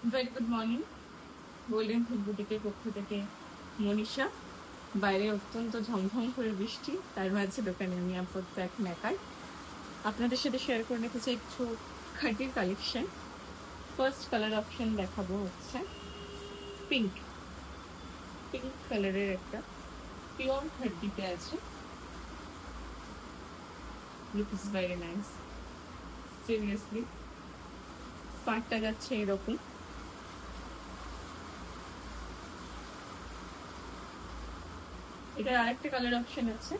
Very good morning. Golden ফুল বুটিকের পক্ষ থেকে মনীষা। বাইরে অত্যন্ত ঝমঝম করে বৃষ্টি, তার মাঝে দোকানে আমি আপাতত এখন একাই। আপনাদের সাথে শেয়ার করে রেখেছি একটু খাটির কালেকশন। ফার্স্ট কালার অপশন দেখাবো হচ্ছে পিঙ্ক। পিঙ্ক কালারের একটা পিওর খাটিতে আছে। Looks very nice, seriously. পাটটা যাচ্ছে এরকম। এটার আরেকটা কালার অপশন আছে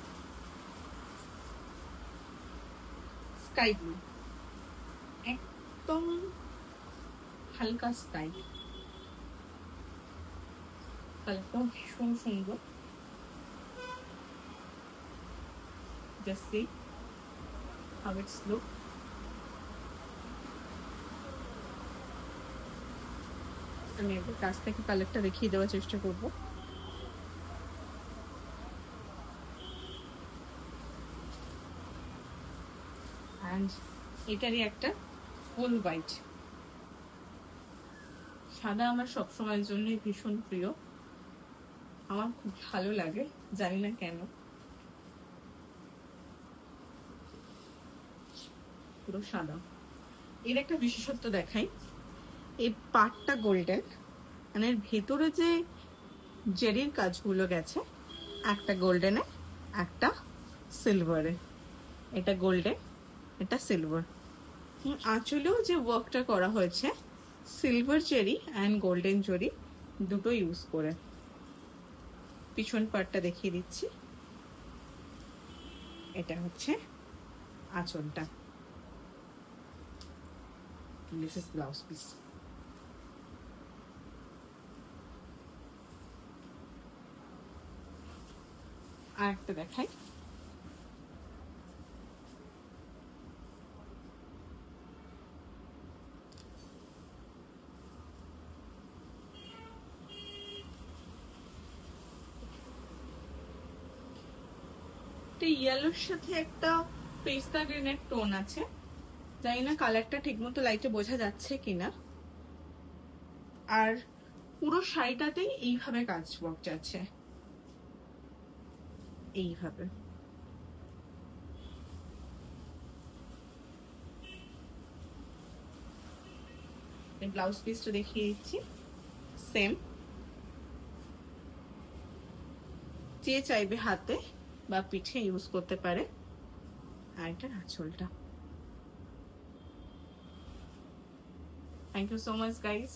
স্কাই ব্লু, একদম হালকা স্কাই। কালারটাও ভীষণ সুন্দর। Just see how it's look. আমি একবার কাছ থেকে কালারটা দেখিয়ে দেওয়ার চেষ্টা করব। অ্যান্ড এটারই একটা ফুল হোয়াইট। সাদা আমার সবসময়ের জন্যই ভীষণ প্রিয়, আমার খুব ভালো লাগে, জানি না কেন। পুরো সাদা। এর একটা বিশেষত্ব দেখাই, এই পাটটা গোল্ডেন, মানে এর ভেতরে যে জেরির কাজগুলো গেছে, একটা গোল্ডেনে একটা সিলভারে। এটা গোল্ডেন, এটা সিলভার। আঁচলেও যে ওয়ার্কটা করা হয়েছে silver zari and golden zari দুটো ইউজ করে। পিছন পার্টটা দেখিয়ে দিচ্ছি, এটা হচ্ছে আঁচলটা। This is blouse piece. আর একটা দেখাই, ইয়েলোর সাথে একটা পেস্তা গ্রিনের টোন আছে, জানি না কালারটা ঠিক মতো লাইটে বোঝা যাচ্ছে কিনা। আর পুরো শাড়িটাতেই এইভাবে কাজ ওয়ার্ক যাচ্ছে, এইভাবে। ব্লাউজ পিসটা দেখিয়ে দিচ্ছি, সেম। যে চাইবে হাতে বা পিঠে ইউজ করতে পারে। আর এটার আঁচলটা। Thank you so much guys.